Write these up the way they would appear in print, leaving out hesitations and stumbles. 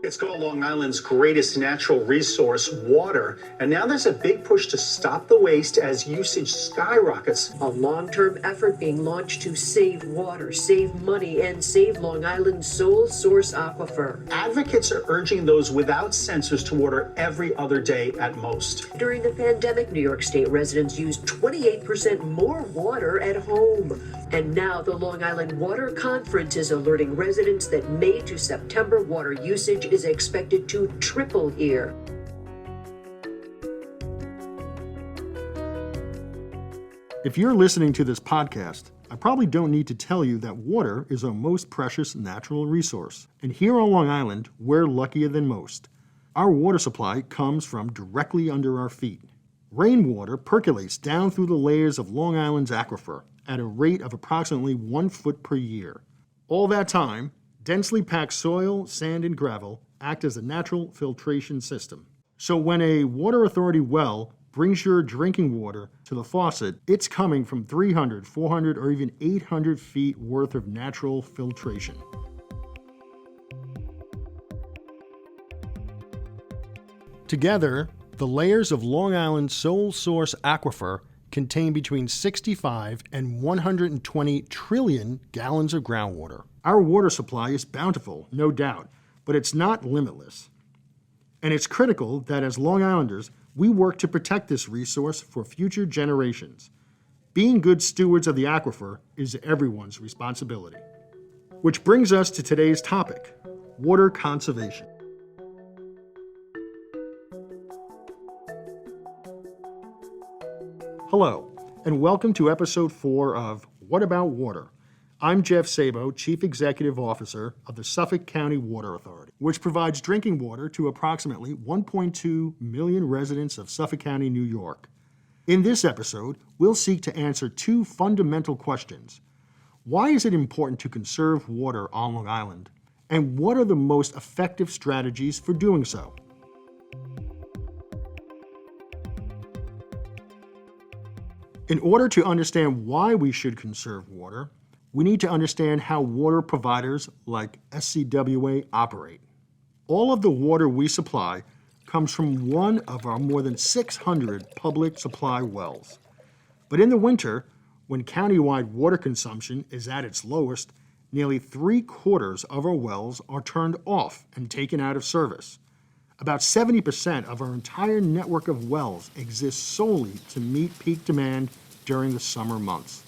It's called Long Island's greatest natural resource, water. And now there's a big push to stop the waste as usage skyrockets. A long-term effort being launched to save water, save money, and save Long Island's sole source aquifer. Advocates are urging those without sensors to water every other day at most. During the pandemic, New York State residents used 28% more water at home. And now the Long Island Water Conference is alerting residents that May to September water usage is expected to triple here. If you're listening to this podcast, I probably don't need to tell you that water is our most precious natural resource. And here on Long Island, we're luckier than most. Our water supply comes from directly under our feet. Rainwater percolates down through the layers of Long Island's aquifer at a rate of approximately 1 foot per year. All that time, densely packed soil, sand, and gravel act as a natural filtration system. So when a water authority well brings your drinking water to the faucet, it's coming from 300, 400, or even 800 feet worth of natural filtration. Together, the layers of Long Island's sole source aquifer contain between 65 and 120 trillion gallons of groundwater. Our water supply is bountiful, no doubt, but it's not limitless. And it's critical that as Long Islanders, we work to protect this resource for future generations. Being good stewards of the aquifer is everyone's responsibility. Which brings us to today's topic, water conservation. Hello, and welcome to episode 4 of What About Water? I'm Jeff Szabo, Chief Executive Officer of the Suffolk County Water Authority, which provides drinking water to approximately 1.2 million residents of Suffolk County, New York. In this episode, we'll seek to answer 2 fundamental questions. Why is it important to conserve water on Long Island? And what are the most effective strategies for doing so? In order to understand why we should conserve water, we need to understand how water providers like SCWA operate. All of the water we supply comes from one of our more than 600 public supply wells. But in the winter, when countywide water consumption is at its lowest, nearly 3/4 of our wells are turned off and taken out of service. About 70% of our entire network of wells exists solely to meet peak demand during the summer months.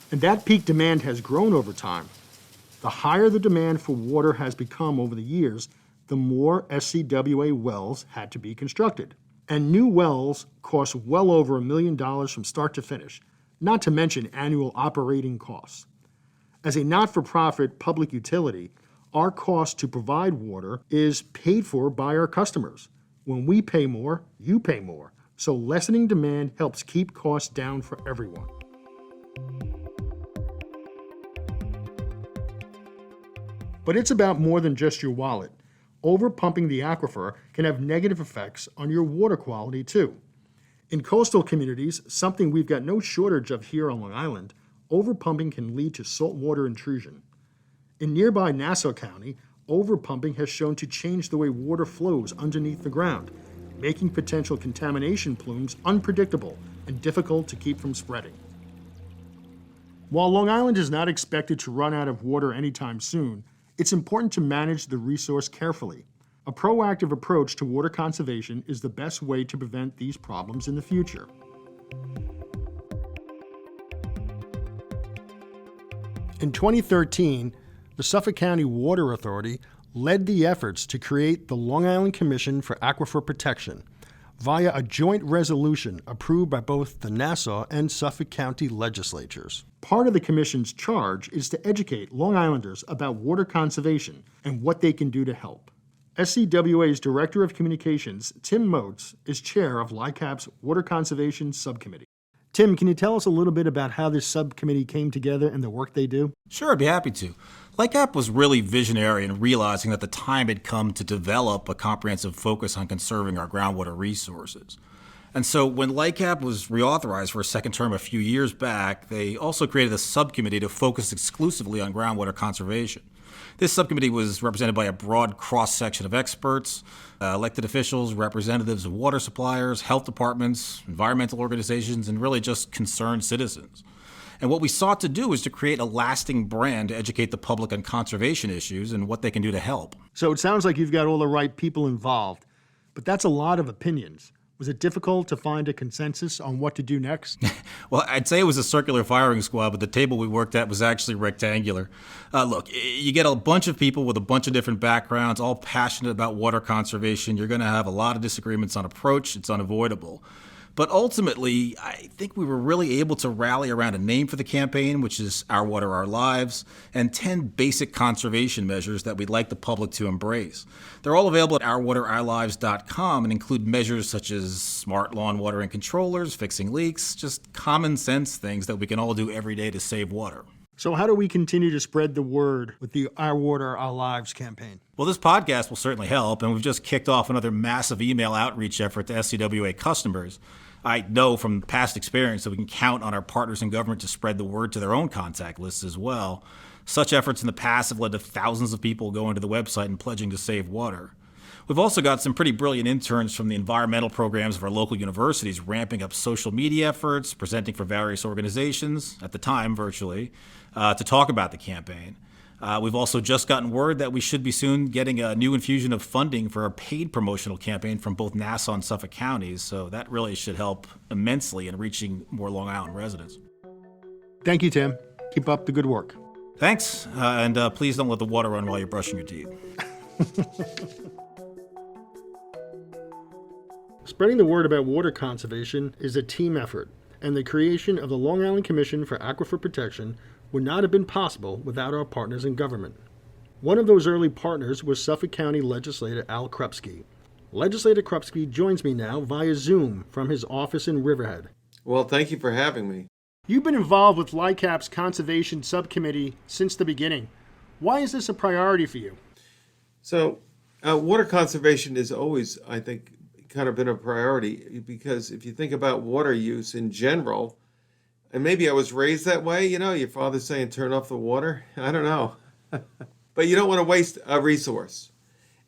And that peak demand has grown over time. The higher the demand for water has become over the years, the more SCWA wells had to be constructed. And new wells cost well over $1 million from start to finish, not to mention annual operating costs. As a not-for-profit public utility, our cost to provide water is paid for by our customers. When we pay more, you pay more. So lessening demand helps keep costs down for everyone. But it's about more than just your wallet. Overpumping the aquifer can have negative effects on your water quality too. In coastal communities, something we've got no shortage of here on Long Island, overpumping can lead to saltwater intrusion. In nearby Nassau County, overpumping has shown to change the way water flows underneath the ground, making potential contamination plumes unpredictable and difficult to keep from spreading. While Long Island is not expected to run out of water anytime soon, it's important to manage the resource carefully. A proactive approach to water conservation is the best way to prevent these problems in the future. In 2013, the Suffolk County Water Authority led the efforts to create the Long Island Commission for Aquifer Protection via a joint resolution approved by both the Nassau and Suffolk County legislatures. Part of the Commission's charge is to educate Long Islanders about water conservation and what they can do to help. SCWA's Director of Communications, Tim Motz, is chair of LICAP's Water Conservation Subcommittee. Tim, can you tell us a little bit about how this subcommittee came together and the work they do? Sure, I'd be happy to. LICAP was really visionary in realizing that the time had come to develop a comprehensive focus on conserving our groundwater resources. And so when LICAP was reauthorized for a second term a few years back, they also created a subcommittee to focus exclusively on groundwater conservation. This subcommittee was represented by a broad cross-section of experts, elected officials, representatives of water suppliers, health departments, environmental organizations, and really just concerned citizens. And what we sought to do is to create a lasting brand to educate the public on conservation issues and what they can do to help. So it sounds like you've got all the right people involved, but that's a lot of opinions. Was it difficult to find a consensus on what to do next? Well, I'd say it was a circular firing squad, but the table we worked at was actually rectangular. Look, you get a bunch of people with a bunch of different backgrounds, all passionate about water conservation. You're going to have a lot of disagreements on approach. It's unavoidable. But ultimately, I think we were really able to rally around a name for the campaign, which is Our Water, Our Lives, and 10 basic conservation measures that we'd like the public to embrace. They're all available at ourwaterourlives.com and include measures such as smart lawn watering controllers, fixing leaks, just common sense things that we can all do every day to save water. So how do we continue to spread the word with the Our Water, Our Lives campaign? Well, this podcast will certainly help, and we've just kicked off another massive email outreach effort to SCWA customers. I know from past experience that we can count on our partners in government to spread the word to their own contact lists as well. Such efforts in the past have led to thousands of people going to the website and pledging to save water. We've also got some pretty brilliant interns from the environmental programs of our local universities ramping up social media efforts, presenting for various organizations, at the time virtually, to talk about the campaign. We've also just gotten word that we should be soon getting a new infusion of funding for a paid promotional campaign from both Nassau and Suffolk counties, so that really should help immensely in reaching more Long Island residents. Thank you, Tim. Keep up the good work. Thanks, and please don't let the water run while you're brushing your teeth. Spreading the word about water conservation is a team effort, and the creation of the Long Island Commission for Aquifer Protection would not have been possible without our partners in government. One of those early partners was Suffolk County Legislator Al Krupsky. Legislator Krupski joins me now via Zoom from his office in Riverhead. Well, thank you for having me. You've been involved with LICAP's Conservation Subcommittee since the beginning. Why is this a priority for you? So, water conservation is always, I think, kind of been a priority because if you think about water use in general, and maybe I was raised that way, your father's saying turn off the water. I don't know. But you don't want to waste a resource.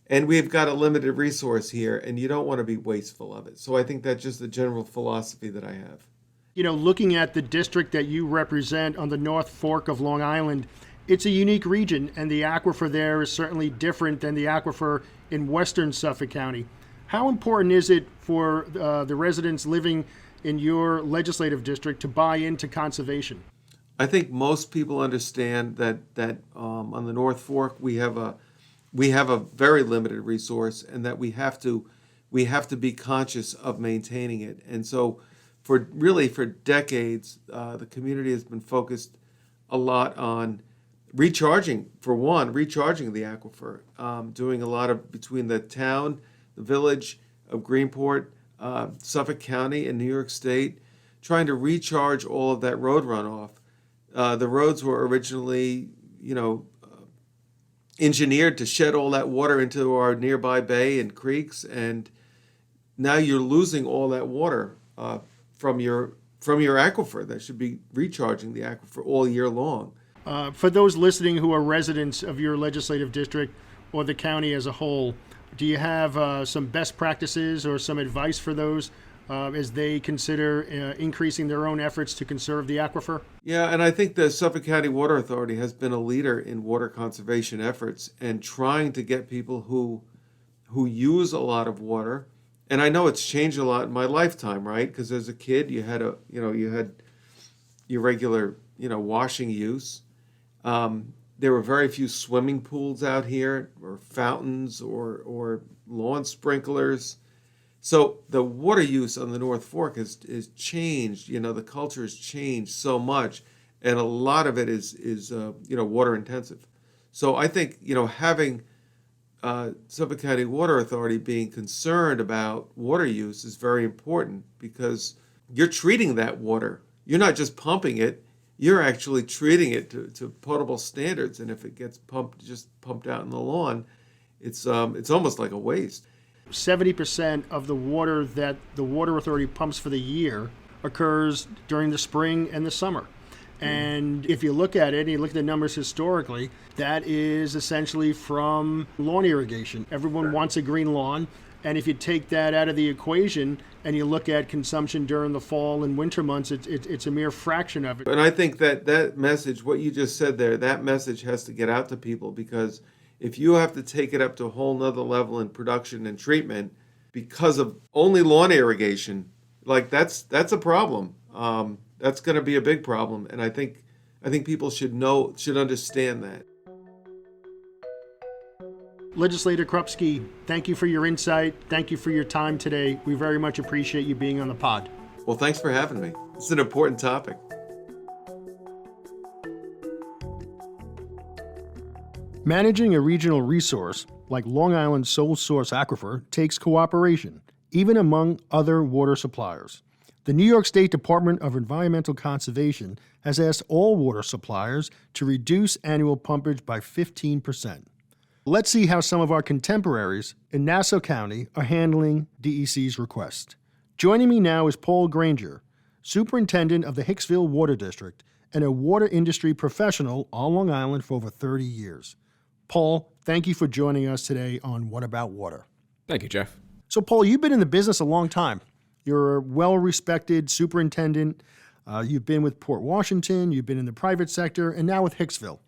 And we've got a limited resource here, and you don't want to be wasteful of it. So I think that's just the general philosophy that I have. Looking at the district that you represent on the North Fork of Long Island, it's a unique region, and the aquifer there is certainly different than the aquifer in western Suffolk County. How important is it for the residents living in your legislative district to buy into conservation? I think most people understand that on the North Fork we have a very limited resource, and that we have to be conscious of maintaining it. And so, for decades, the community has been focused a lot on recharging the aquifer, doing a lot of between the town, the village of Greenport, Suffolk County and New York State, trying to recharge all of that road runoff. The roads were originally, engineered to shed all that water into our nearby bay and creeks, and now you're losing all that water from your aquifer that should be recharging the aquifer all year long. For those listening who are residents of your legislative district or the county as a whole, do you have some best practices or some advice for those as they consider increasing their own efforts to conserve the aquifer? Yeah, and I think the Suffolk County Water Authority has been a leader in water conservation efforts and trying to get people who use a lot of water. And I know it's changed a lot in my lifetime, right? Because as a kid, you had your regular, washing use. There were very few swimming pools out here, or fountains, or lawn sprinklers. So the water use on the North Fork is changed. The culture has changed so much, and a lot of it is water intensive. So I think having Suffolk County Water Authority being concerned about water use is very important, because you're treating that water. You're not just pumping it. You're actually treating it to potable standards, and if it gets pumped out in the lawn, it's almost like a waste. 70% of the water that the Water Authority pumps for the year occurs during the spring and the summer. And if you look at it and you look at the numbers historically, that is essentially from lawn irrigation. Everyone wants a green lawn. And if you take that out of the equation and you look at consumption during the fall and winter months, it's a mere fraction of it. And I think that message, what you just said there, that message has to get out to people, because if you have to take it up to a whole nother level in production and treatment because of only lawn irrigation, like that's a problem. That's going to be a big problem. And I think people should understand that. Legislator Krupski, thank you for your insight. Thank you for your time today. We very much appreciate you being on the pod. Well, thanks for having me. It's an important topic. Managing a regional resource like Long Island's sole source aquifer takes cooperation, even among other water suppliers. The New York State Department of Environmental Conservation has asked all water suppliers to reduce annual pumpage by 15%. Let's see how some of our contemporaries in Nassau County are handling DEC's request. Joining me now is Paul Granger, Superintendent of the Hicksville Water District and a water industry professional on Long Island for over 30 years. Paul, thank you for joining us today on What About Water? Thank you, Jeff. So, Paul, you've been in the business a long time. You're a well-respected superintendent. You've been with Port Washington, you've been in the private sector, and now with Hicksville.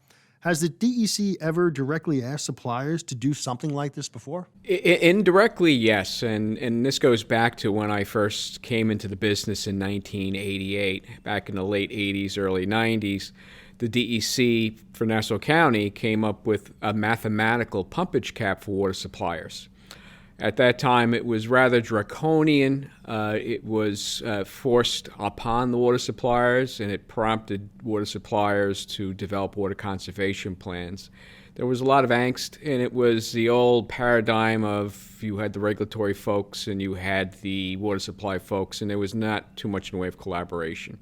Has the DEC ever directly asked suppliers to do something like this before? Indirectly, yes. And this goes back to when I first came into the business in 1988, back in the late 80s, early 90s. The DEC for Nassau County came up with a mathematical pumpage cap for water suppliers. At that time, it was rather draconian. It was forced upon the water suppliers, and it prompted water suppliers to develop water conservation plans. There was a lot of angst, and it was the old paradigm of you had the regulatory folks and you had the water supply folks, and there was not too much in the way of collaboration.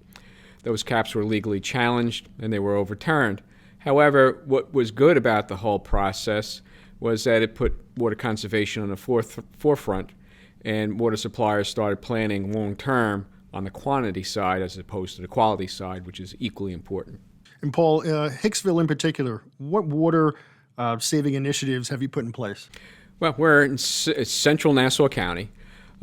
Those caps were legally challenged, and they were overturned. However, what was good about the whole process was that it put water conservation on the forefront, and water suppliers started planning long-term on the quantity side as opposed to the quality side, which is equally important. And Paul, Hicksville in particular, what water saving initiatives have you put in place? Well, we're in central Nassau County.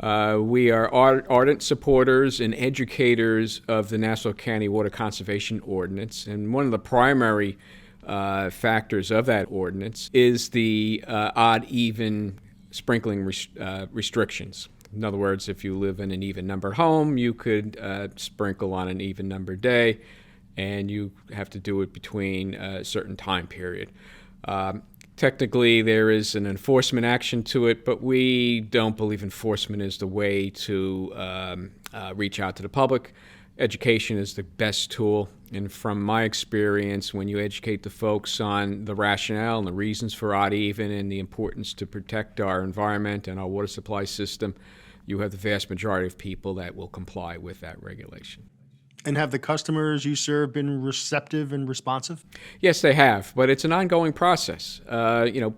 We are ardent supporters and educators of the Nassau County Water Conservation Ordinance, and one of the primary factors of that ordinance is the odd-even sprinkling restrictions. In other words, if you live in an even-numbered home, you could sprinkle on an even-numbered day, and you have to do it between a certain time period. Technically, there is an enforcement action to it, but we don't believe enforcement is the way to reach out to the public. Education is the best tool, and from my experience, when you educate the folks on the rationale and the reasons for odd even and the importance to protect our environment and our water supply system, you have the vast majority of people that will comply with that regulation. And have the customers you serve been receptive and responsive? Yes, they have, but it's an ongoing process.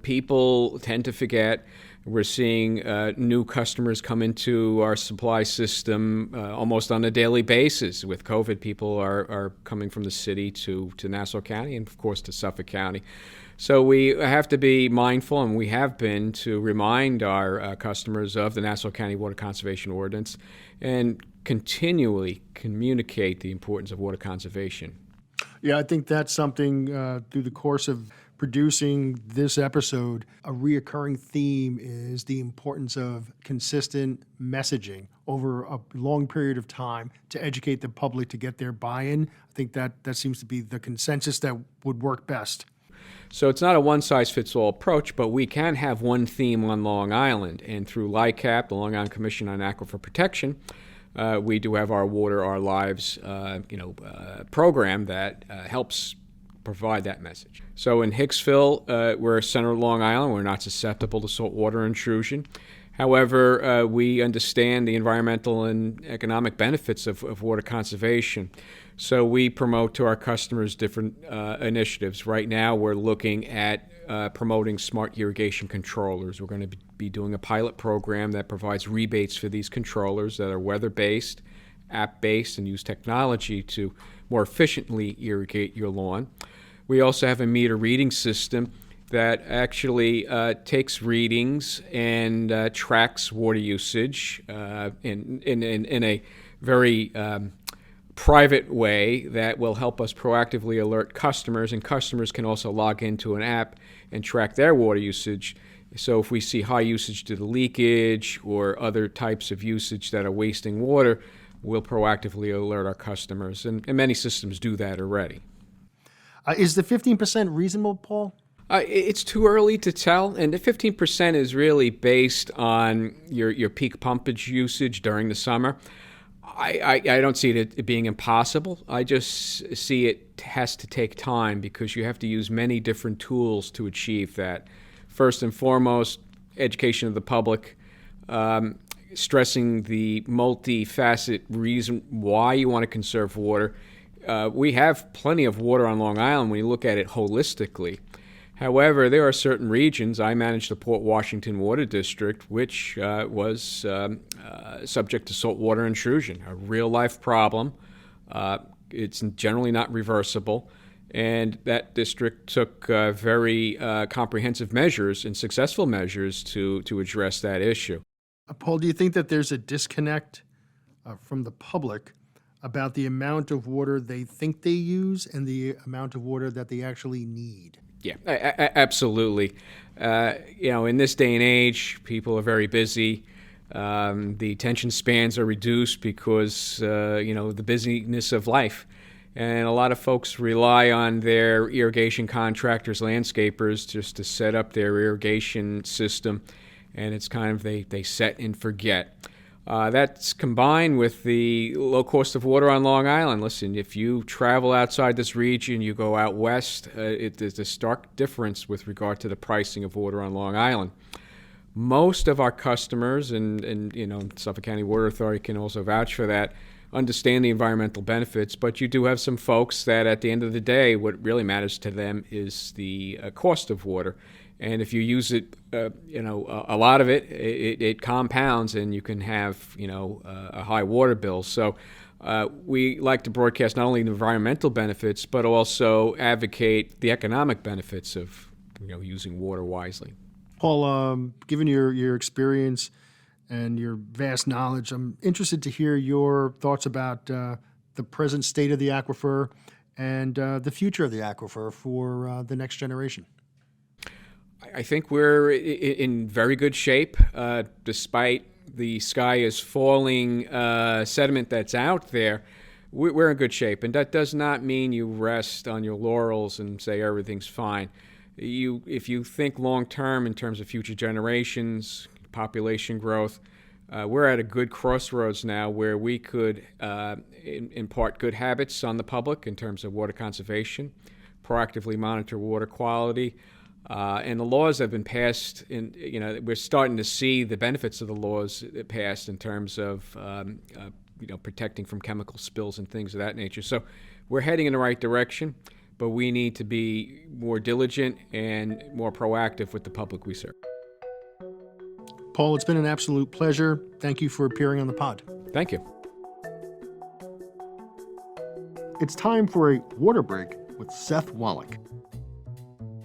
People tend to forget. We're seeing new customers come into our supply system almost on a daily basis. With COVID, people are coming from the city to Nassau County and, of course, to Suffolk County. So we have to be mindful, and we have been, to remind our customers of the Nassau County Water Conservation Ordinance and continually communicate the importance of water conservation. Yeah, I think that's something through the course of producing this episode, a reoccurring theme is the importance of consistent messaging over a long period of time to educate the public to get their buy-in. I think that seems to be the consensus that would work best. So it's not a one-size-fits-all approach, but we can have one theme on Long Island. And through LICAP, the Long Island Commission on Aquifer Protection, we do have our Water, Our Lives program that helps provide that message. So in Hicksville, we're center of Long Island. We're not susceptible to saltwater intrusion. However, we understand the environmental and economic benefits of water conservation. So we promote to our customers different initiatives. Right now, we're looking at promoting smart irrigation controllers. We're going to be doing a pilot program that provides rebates for these controllers that are weather-based app-based and use technology to more efficiently irrigate your lawn. We also have a meter reading system that actually takes readings and tracks water usage in a very private way that will help us proactively alert customers, and customers can also log into an app and track their water usage. So if we see high usage due to leakage or other types of usage that are wasting water, we'll proactively alert our customers, and many systems do that already. Is the 15% reasonable, Paul? It's too early to tell, and the 15% is really based on your peak pumpage usage during the summer. I don't see it being impossible. I just see it has to take time because you have to use many different tools to achieve that. First and foremost, education of the public, stressing the multifaceted reason why you want to conserve water. We have plenty of water on Long Island when you look at it holistically. However, there are certain regions. I manage the Port Washington Water District, which was subject to saltwater intrusion, a real-life problem. It's generally not reversible, and that district took very comprehensive measures and successful measures to address that issue. Paul, do you think that there's a disconnect from the public about the amount of water they think they use and the amount of water that they actually need? Yeah, absolutely. In this day and age, people are very busy. The attention spans are reduced because, the busyness of life. And a lot of folks rely on their irrigation contractors, landscapers, just to set up their irrigation system. And it's kind of they set and forget. That's combined with the low cost of water on Long Island. Listen, if you travel outside this region, you go out west, there's a stark difference with regard to the pricing of water on Long Island. Most of our customers, and Suffolk County Water Authority can also vouch for that, understand the environmental benefits, but you do have some folks that at the end of the day, what really matters to them is the cost of water. And if you use it, a lot of it compounds, and you can have, a high water bill. So we like to broadcast not only the environmental benefits, but also advocate the economic benefits of, using water wisely. Paul, given your experience and your vast knowledge, I'm interested to hear your thoughts about the present state of the aquifer and the future of the aquifer for the next generation. I think we're in very good shape, despite the sky is falling sediment that's out there. We're in good shape, and that does not mean you rest on your laurels and say everything's fine. If you think long term in terms of future generations, population growth, we're at a good crossroads now where we could impart good habits on the public in terms of water conservation, proactively monitor water quality. And the laws have been passed, we're starting to see the benefits of the laws passed in terms of, protecting from chemical spills and things of that nature. So we're heading in the right direction, but we need to be more diligent and more proactive with the public we serve. Paul, it's been an absolute pleasure. Thank you for appearing on the pod. Thank you. It's time for a water break with Seth Wallach.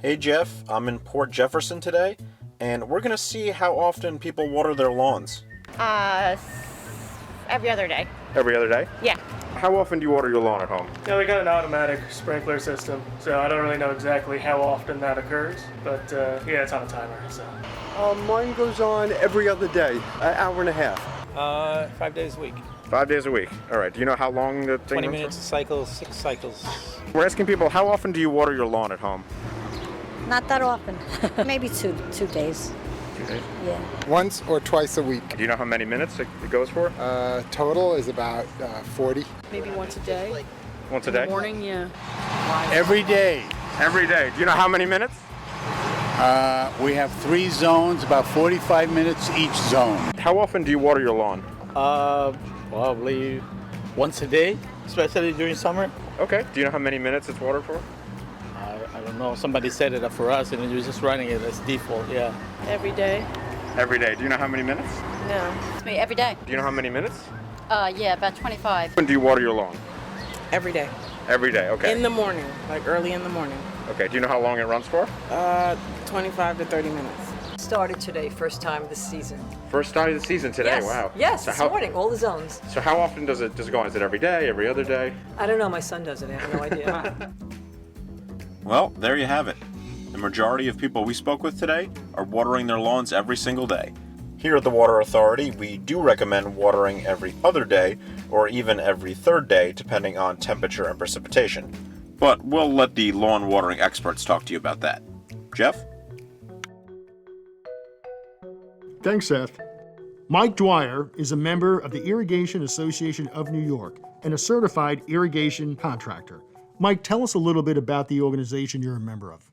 Hey Jeff, I'm in Port Jefferson today, and we're going to see how often people water their lawns. Every other day. Every other day? Yeah. How often do you water your lawn at home? Yeah, we got an automatic sprinkler system, so I don't really know exactly how often that occurs, but it's on a timer, so. Mine goes on every other day, an hour and a half. 5 days a week. 5 days a week. All right. Do you know how long the thing 20 runs minutes for? a cycle, 6 cycles. We're asking people, how often do you water your lawn at home? Not that often. Maybe two days. 2 days? Yeah. Once or twice a week. Do you know how many minutes it goes for? Total is about 40. Maybe once a day. Once a day? In the morning, yeah. Every day. Every day. Do you know how many minutes? We have 3 zones, about 45 minutes each zone. How often do you water your lawn? Probably once a day, especially during summer. Okay. Do you know how many minutes it's watered for? I don't know. Somebody set it up for us, and you're just running it as default. Yeah. Every day. Every day. Do you know how many minutes? No. It's me every day. Do you know how many minutes? Yeah, about 25. When do you water your lawn? Every day. Every day, okay. In the morning, like early in the morning. Okay, do you know how long it runs for? 25 to 30 minutes. Started today, first time this season. First time of the season today, Yes. wow. Yes, So this morning, all the zones. So how often does it go on? Is it every day, every other day? I don't know, my son does it, I have no idea. Well, there you have it. The majority of people we spoke with today are watering their lawns every single day. Here at the Water Authority, we do recommend watering every other day or even every third day, depending on temperature and precipitation. But we'll let the lawn watering experts talk to you about that. Jeff? Thanks, Seth. Mike Dwyer is a member of the Irrigation Association of New York and a certified irrigation contractor. Mike, tell us a little bit about the organization you're a member of.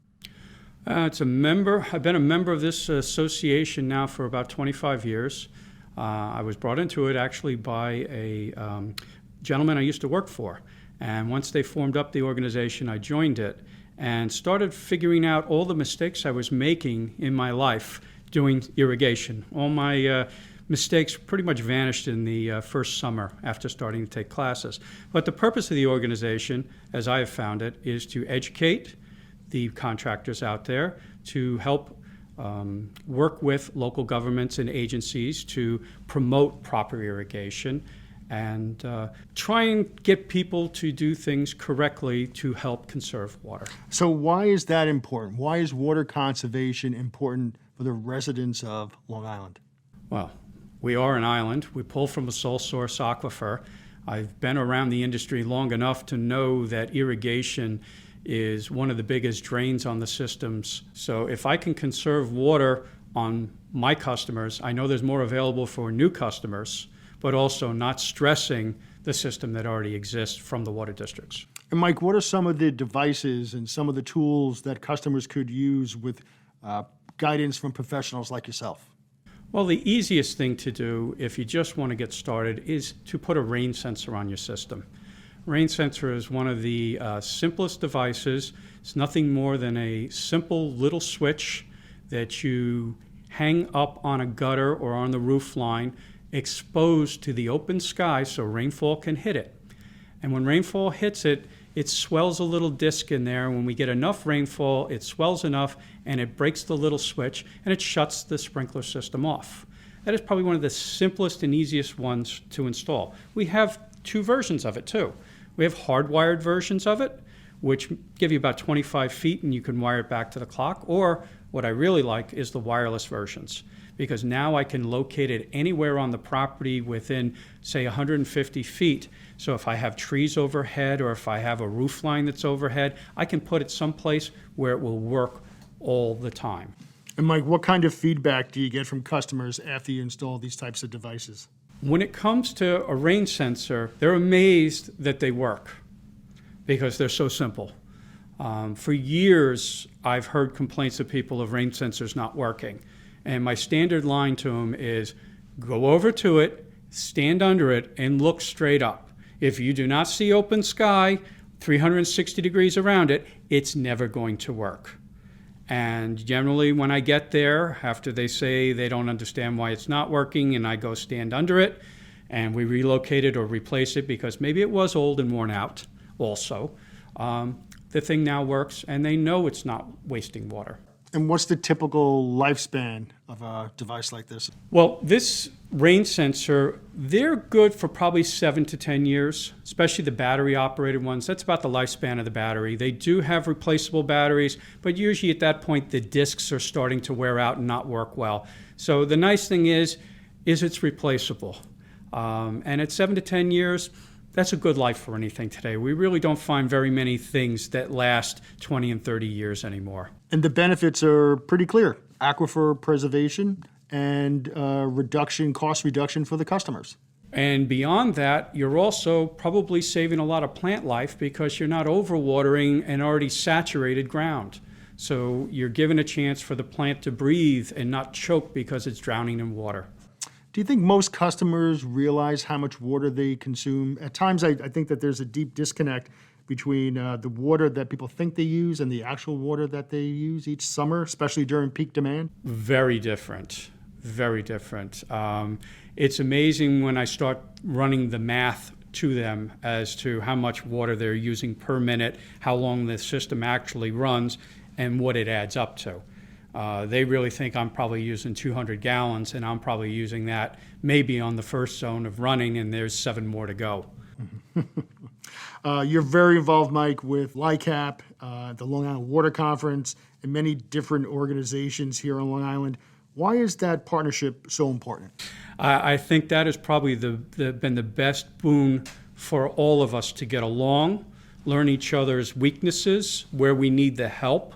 I've been a member of this association now for about 25 years. I was brought into it actually by a gentleman I used to work for. And once they formed up the organization, I joined it and started figuring out all the mistakes I was making in my life doing irrigation. All my mistakes pretty much vanished in the first summer after starting to take classes. But the purpose of the organization, as I have found it, is to educate the contractors out there, to help work with local governments and agencies to promote proper irrigation, and try and get people to do things correctly to help conserve water. So why is that important? Why is water conservation important for the residents of Long Island? Well, we are an island. We pull from a sole source aquifer. I've been around the industry long enough to know that irrigation is one of the biggest drains on the systems. So if I can conserve water on my customers, I know there's more available for new customers, but also not stressing the system that already exists from the water districts. And Mike, what are some of the devices and some of the tools that customers could use with guidance from professionals like yourself? Well, the easiest thing to do if you just want to get started is to put a rain sensor on your system. Rain sensor is one of the simplest devices. It's nothing more than a simple little switch that you hang up on a gutter or on the roof line, exposed to the open sky so rainfall can hit it. And when rainfall hits it, it swells a little disc in there. When we get enough rainfall, it swells enough and it breaks the little switch and it shuts the sprinkler system off. That is probably one of the simplest and easiest ones to install. We have two versions of it too. We have hardwired versions of it, which give you about 25 feet and you can wire it back to the clock. Or what I really like is the wireless versions, because now I can locate it anywhere on the property within, say, 150 feet. So if I have trees overhead or if I have a roof line that's overhead, I can put it someplace where it will work all the time. And Mike, what kind of feedback do you get from customers after you install these types of devices? When it comes to a rain sensor, they're amazed that they work because they're so simple. For years, I've heard complaints of people of rain sensors not working. And my standard line to them is, go over to it, stand under it, and look straight up. If you do not see open sky, 360 degrees around it, it's never going to work. And generally when I get there, after they say they don't understand why it's not working, and I go stand under it, and we relocate it or replace it because maybe it was old and worn out also, the thing now works and they know it's not wasting water. And what's the typical lifespan of a device like this? Well, this rain sensor, they're good for probably 7 to 10 years, especially the battery-operated ones. That's about the lifespan of the battery. They do have replaceable batteries, but usually at that point, the discs are starting to wear out and not work well. So the nice thing is it's replaceable. And at 7 to 10 years, that's a good life for anything today. We really don't find very many things that last 20 and 30 years anymore. And the benefits are pretty clear. Aquifer preservation and cost reduction for the customers. And beyond that, you're also probably saving a lot of plant life because you're not overwatering an already saturated ground. So you're given a chance for the plant to breathe and not choke because it's drowning in water. Do you think most customers realize how much water they consume? At times, I think that there's a deep disconnect between the water that people think they use and the actual water that they use each summer, especially during peak demand. Very different. very different. It's amazing when I start running the math to them as to how much water they're using per minute, how long the system actually runs, and what it adds up to. They really think I'm probably using 200 gallons, and I'm probably using that maybe on the first zone of running, and there's 7 more to go. You're very involved, Mike, with LICAP, the Long Island Water Conference, and many different organizations here on Long Island. Why is that partnership so important? I think that has probably been the best boon for all of us to get along, learn each other's weaknesses, where we need the help,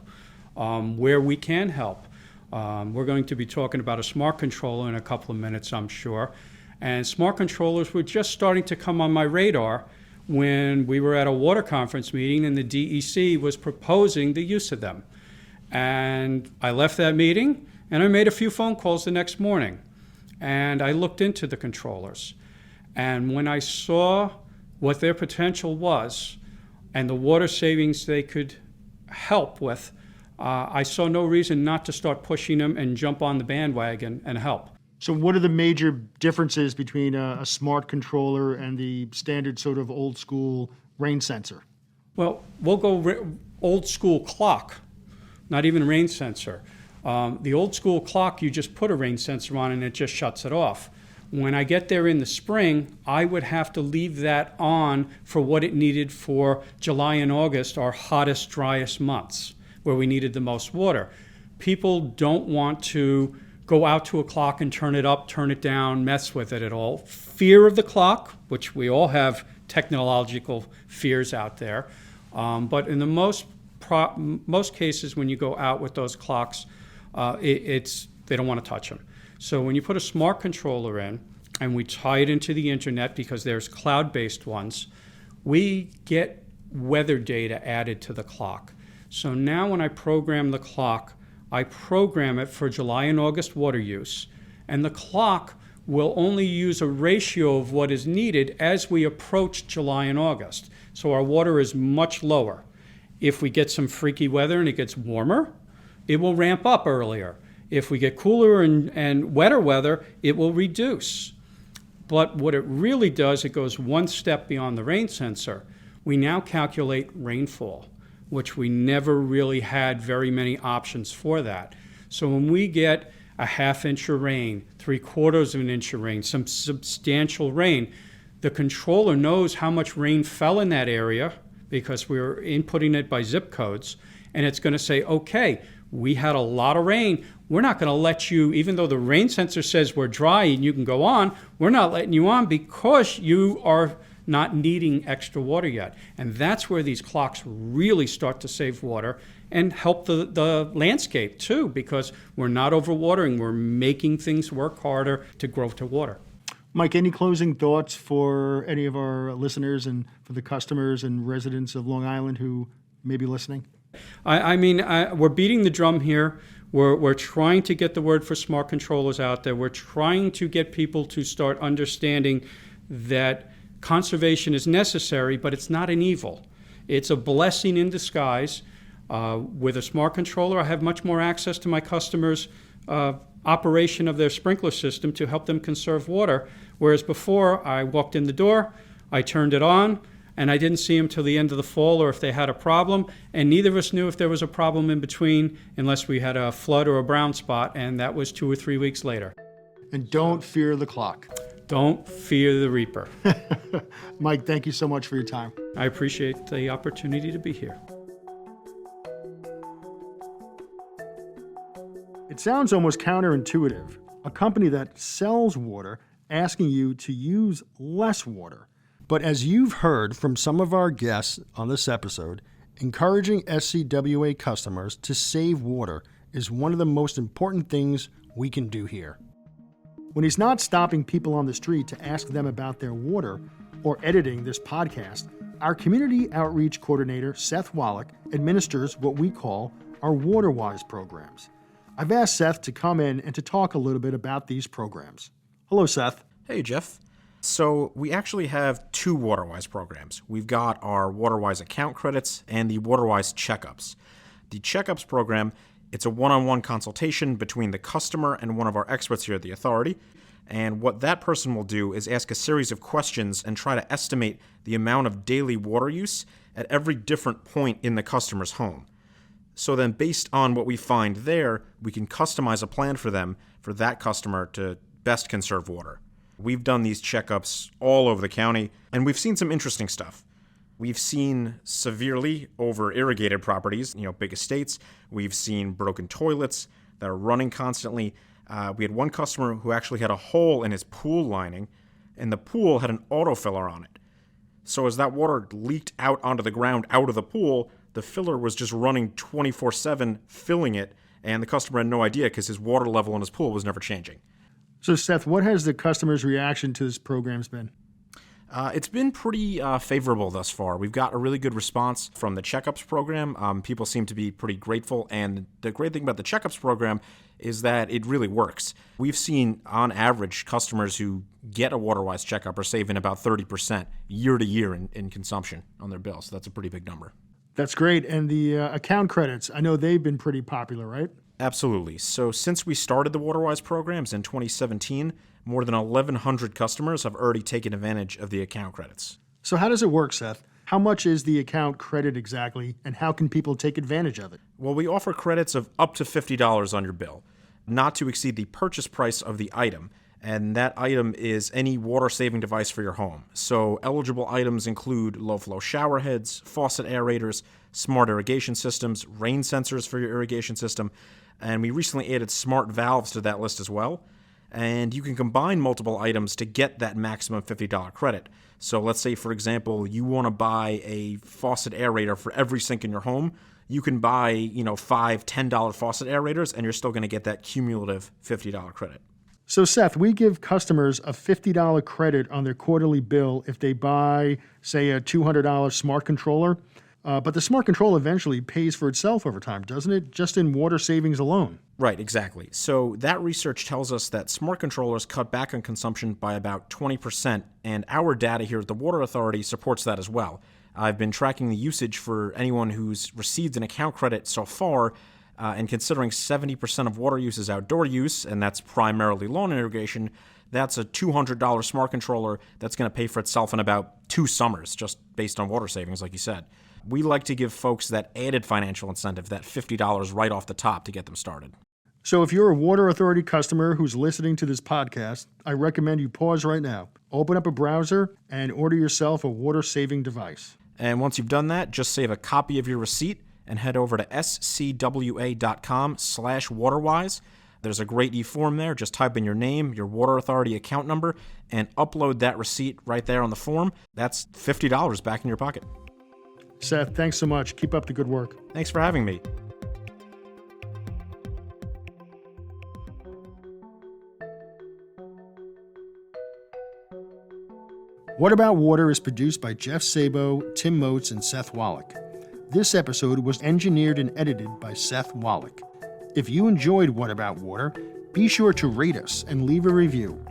where we can help. We're going to be talking about a smart controller in a couple of minutes, I'm sure. And smart controllers were just starting to come on my radar when we were at a water conference meeting and the DEC was proposing the use of them. And I left that meeting and I made a few phone calls the next morning. And I looked into the controllers. And when I saw what their potential was and the water savings they could help with, I saw no reason not to start pushing them and jump on the bandwagon and help. So what are the major differences between a smart controller and the standard sort of old school rain sensor? Well, we'll go old school clock, not even rain sensor. The old school clock, you just put a rain sensor on and it just shuts it off. When I get there in the spring, I would have to leave that on for what it needed for July and August, our hottest, driest months, where we needed the most water. People don't want to go out to a clock and turn it up, turn it down, mess with it at all. Fear of the clock, which we all have technological fears out there. But in the most cases, when you go out with those clocks, they don't want to touch them. So when you put a smart controller in, and we tie it into the internet because there's cloud-based ones, we get weather data added to the clock. So now when I program the clock, I program it for July and August water use, and the clock will only use a ratio of what is needed as we approach July and August. So our water is much lower. If we get some freaky weather and it gets warmer, it will ramp up earlier. If we get cooler and wetter weather, it will reduce. But what it really does, it goes one step beyond the rain sensor. We now calculate rainfall, which we never really had very many options for that. So when we get a half inch of rain, 3/4 of an inch of rain, some substantial rain, the controller knows how much rain fell in that area because we're inputting it by zip codes, and it's going to say, okay, we had a lot of rain. We're not going to let you, even though the rain sensor says we're dry and you can go on, we're not letting you on because you are not needing extra water yet. And that's where these clocks really start to save water and help the landscape too, because we're not overwatering. We're making things work harder to grow to water. Mike, any closing thoughts for any of our listeners and for the customers and residents of Long Island who may be listening? I mean, we're beating the drum here. We're trying to get the word for smart controllers out there. We're trying to get people to start understanding that conservation is necessary, but it's not an evil. It's a blessing in disguise. With a smart controller, I have much more access to my customers' operation of their sprinkler system to help them conserve water, whereas before I walked in the door, I turned it on, and I didn't see them till the end of the fall or if they had a problem, and neither of us knew if there was a problem in between unless we had a flood or a brown spot, and that was 2 or 3 weeks later. And don't fear the clock. Don't fear the reaper. Mike, thank you so much for your time. I appreciate the opportunity to be here. It sounds almost counterintuitive. A company that sells water asking you to use less water. But as you've heard from some of our guests on this episode, encouraging SCWA customers to save water is one of the most important things we can do here. When he's not stopping people on the street to ask them about their water or editing this podcast, our community outreach coordinator, Seth Wallach, administers what we call our WaterWise programs. I've asked Seth to come in and to talk a little bit about these programs. Hello, Seth. Hey, Jeff. So we actually have 2 WaterWise programs. We've got our WaterWise account credits and the WaterWise checkups. The checkups program It's a one-on-one consultation between the customer and one of our experts here at the authority. And what that person will do is ask a series of questions and try to estimate the amount of daily water use at every different point in the customer's home. So then based on what we find there, we can customize a plan for them, for that customer to best conserve water. We've done these checkups all over the county, and we've seen some interesting stuff. We've seen severely over-irrigated properties, big estates. We've seen broken toilets that are running constantly. We had one customer who actually had a hole in his pool lining, and the pool had an autofiller on it. So as that water leaked out onto the ground out of the pool, the filler was just running 24/7, filling it, and the customer had no idea because his water level in his pool was never changing. So, Seth, what has the customer's reaction to this program's been? It's been pretty favorable thus far. We've got a really good response from the checkups program. People seem to be pretty grateful, and the great thing about the checkups program is that it really works. We've seen, on average, customers who get a WaterWise checkup are saving about 30% year to year in consumption on their bill, so that's a pretty big number. That's great. And the account credits, I know they've been pretty popular, right? Absolutely. So since we started the WaterWise programs in 2017, more than 1,100 customers have already taken advantage of the account credits. So how does it work, Seth? How much is the account credit exactly, and how can people take advantage of it? Well, we offer credits of up to $50 on your bill, not to exceed the purchase price of the item, and that item is any water-saving device for your home. So eligible items include low-flow shower heads, faucet aerators, smart irrigation systems, rain sensors for your irrigation system, and we recently added smart valves to that list as well. And you can combine multiple items to get that maximum $50 credit. So let's say, for example, you want to buy a faucet aerator for every sink in your home. You can buy, $5, $10 faucet aerators, and you're still going to get that cumulative $50 credit. So, Seth, we give customers a $50 credit on their quarterly bill if they buy, say, a $200 smart controller. But the smart control eventually pays for itself over time, doesn't it? Just in water savings alone. Right, exactly. So that research tells us that smart controllers cut back on consumption by about 20%, and our data here at the Water Authority supports that as well. I've been tracking the usage for anyone who's received an account credit so far, and considering 70% of water use is outdoor use, and that's primarily lawn irrigation, that's a $200 smart controller that's going to pay for itself in about 2 summers, just based on water savings, like you said. We like to give folks that added financial incentive, that $50 right off the top to get them started. So if you're a Water Authority customer who's listening to this podcast, I recommend you pause right now, open up a browser, and order yourself a water-saving device. And once you've done that, just save a copy of your receipt and head over to scwa.com/waterwise. There's a great e-form there. Just type in your name, your Water Authority account number, and upload that receipt right there on the form. That's $50 back in your pocket. Seth, thanks so much. Keep up the good work. Thanks for having me. What About Water is produced by Jeff Szabo, Tim Motz, and Seth Wallach. This episode was engineered and edited by Seth Wallach. If you enjoyed What About Water, be sure to rate us and leave a review.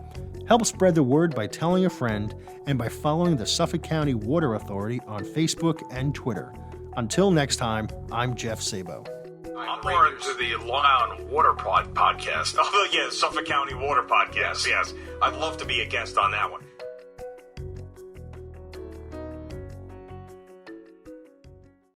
Help spread the word by telling a friend and by following the Suffolk County Water Authority on Facebook and Twitter. Until next time, I'm Jeff Szabo. I'm more into the Long Island Water podcast. Oh, yeah, Suffolk County Water podcast. Yes, I'd love to be a guest on that one.